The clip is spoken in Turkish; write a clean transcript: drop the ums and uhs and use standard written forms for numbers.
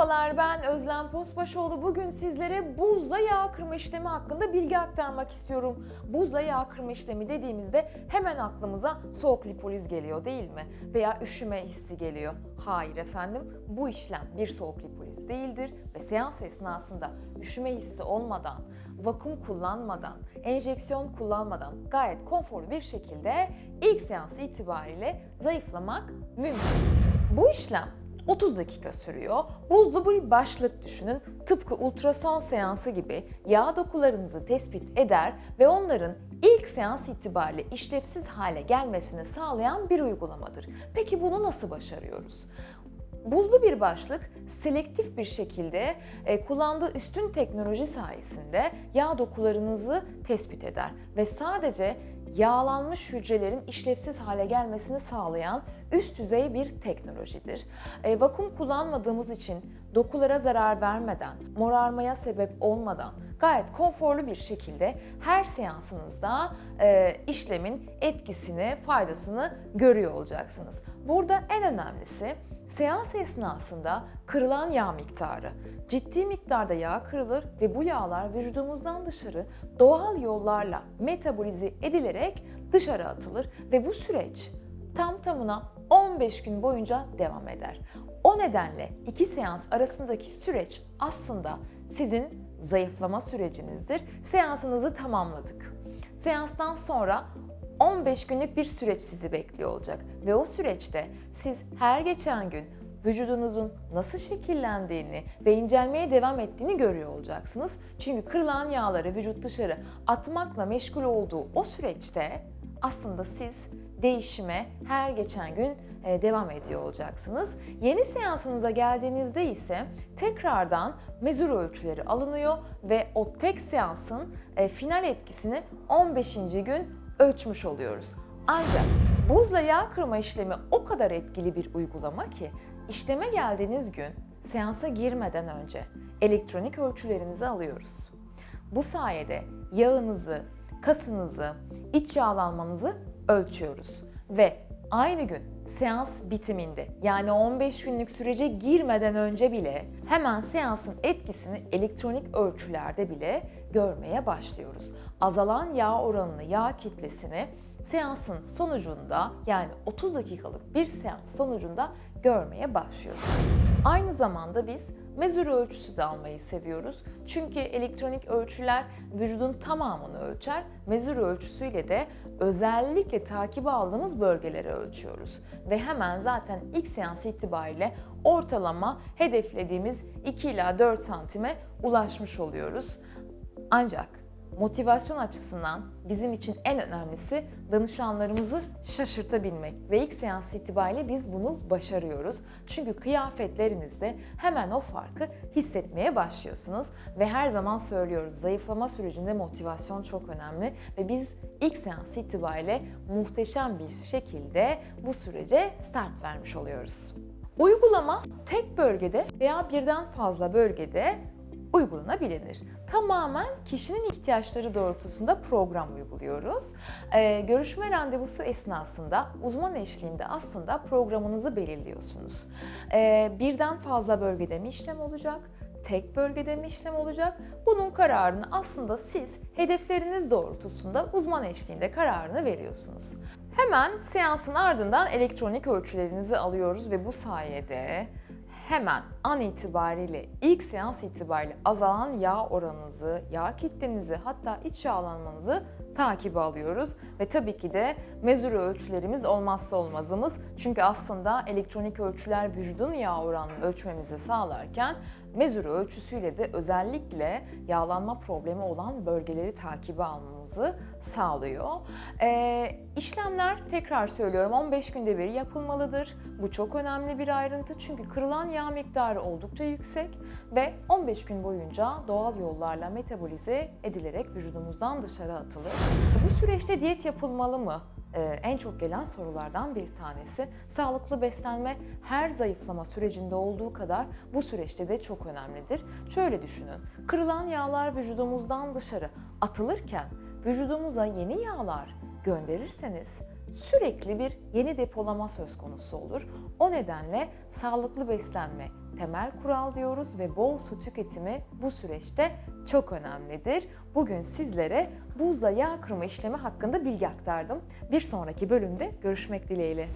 Merhabalar, ben Özlem Postbaşoğlu. Bugün sizlere buzla yağ kırma işlemi hakkında bilgi aktarmak istiyorum. Buzla yağ kırma işlemi dediğimizde hemen aklımıza soğuk lipoliz geliyor değil mi? Veya üşüme hissi geliyor. Hayır efendim, bu işlem bir soğuk lipoliz değildir ve seans esnasında üşüme hissi olmadan, vakum kullanmadan, enjeksiyon kullanmadan gayet konforlu bir şekilde ilk seans itibariyle zayıflamak mümkün. Bu işlem 30 dakika sürüyor. Buzlu bir başlık düşünün. Tıpkı ultrason seansı gibi yağ dokularınızı tespit eder ve onların ilk seans itibariyle işlevsiz hale gelmesini sağlayan bir uygulamadır. Peki bunu nasıl başarıyoruz? Buzlu bir başlık selektif bir şekilde kullandığı üstün teknoloji sayesinde yağ dokularınızı tespit eder ve sadece yağlanmış hücrelerin işlevsiz hale gelmesini sağlayan üst düzey bir teknolojidir. Vakum kullanmadığımız için dokulara zarar vermeden, morarmaya sebep olmadan gayet konforlu bir şekilde her seansınızda işlemin etkisini, faydasını görüyor olacaksınız. Burada en önemlisi seans esnasında kırılan yağ miktarı. Ciddi miktarda yağ kırılır ve bu yağlar vücudumuzdan dışarı doğal yollarla metabolize edilerek dışarı atılır ve bu süreç tam tamına 15 gün boyunca devam eder. O nedenle iki seans arasındaki süreç aslında sizin zayıflama sürecinizdir. Seansınızı tamamladık. Seanstan sonra 15 günlük bir süreç sizi bekliyor olacak ve o süreçte siz her geçen gün vücudunuzun nasıl şekillendiğini ve incelmeye devam ettiğini görüyor olacaksınız. Çünkü kırılan yağları vücut dışarı atmakla meşgul olduğu o süreçte aslında siz değişime her geçen gün devam ediyor olacaksınız. Yeni seansınıza geldiğinizde ise tekrardan mezur ölçüleri alınıyor ve o tek seansın final etkisini 15. gün ölçmüş oluyoruz. Ancak buzla yağ kırma işlemi o kadar etkili bir uygulama ki işleme geldiğiniz gün seansa girmeden önce elektronik ölçülerinizi alıyoruz. Bu sayede yağınızı, kasınızı, iç yağlanmanızı ölçüyoruz ve aynı gün seans bitiminde yani 15 günlük sürece girmeden önce bile hemen seansın etkisini elektronik ölçülerde bile görmeye başlıyoruz. Azalan yağ oranını, yağ kitlesini seansın sonucunda yani 30 dakikalık bir seans sonucunda görmeye başlıyorsunuz. Aynı zamanda biz mezur ölçüsü de almayı seviyoruz. Çünkü elektronik ölçüler vücudun tamamını ölçer. Mezur ölçüsüyle de özellikle takibe aldığımız bölgeleri ölçüyoruz. Ve hemen zaten ilk seans itibariyle ortalama hedeflediğimiz 2 ila 4 santime ulaşmış oluyoruz. Ancak motivasyon açısından bizim için en önemlisi danışanlarımızı şaşırtabilmek ve ilk seans itibariyle biz bunu başarıyoruz. Çünkü kıyafetlerinizde hemen o farkı hissetmeye başlıyorsunuz ve her zaman söylüyoruz zayıflama sürecinde motivasyon çok önemli ve biz ilk seans itibariyle muhteşem bir şekilde bu sürece start vermiş oluyoruz. Uygulama tek bölgede veya birden fazla bölgede uygulanabilir. Tamamen kişinin ihtiyaçları doğrultusunda program uyguluyoruz. Görüşme randevusu esnasında uzman eşliğinde aslında programınızı belirliyorsunuz. Birden fazla bölgede mi işlem olacak? Tek bölgede mi işlem olacak? Bunun kararını aslında siz hedefleriniz doğrultusunda uzman eşliğinde kararını veriyorsunuz. Hemen seansın ardından elektronik ölçülerinizi alıyoruz ve bu sayede hemen an itibariyle, ilk seans itibariyle azalan yağ oranınızı, yağ kitlenizi hatta iç yağlanmanızı takibe alıyoruz. Ve tabii ki de mezur ölçülerimiz olmazsa olmazımız. Çünkü aslında elektronik ölçüler vücudun yağ oranını ölçmemizi sağlarken mezur ölçüsüyle de özellikle yağlanma problemi olan bölgeleri takibe almamızı sağlıyor. İşlemler tekrar söylüyorum 15 günde bir yapılmalıdır. Bu çok önemli bir ayrıntı çünkü kırılan yağ miktarı oldukça yüksek ve 15 gün boyunca doğal yollarla metabolize edilerek vücudumuzdan dışarı atılır. Bu süreçte diyet yapılmalı mı? En çok gelen sorulardan bir tanesi. Sağlıklı beslenme her zayıflama sürecinde olduğu kadar bu süreçte de çok önemlidir. Şöyle düşünün, kırılan yağlar vücudumuzdan dışarı atılırken vücudumuza yeni yağlar gönderirseniz sürekli bir yeni depolama söz konusu olur. O nedenle sağlıklı beslenme temel kural diyoruz ve bol su tüketimi bu süreçte çok önemlidir. Bugün sizlere buzla yağ kırma işlemi hakkında bilgi aktardım. Bir sonraki bölümde görüşmek dileğiyle.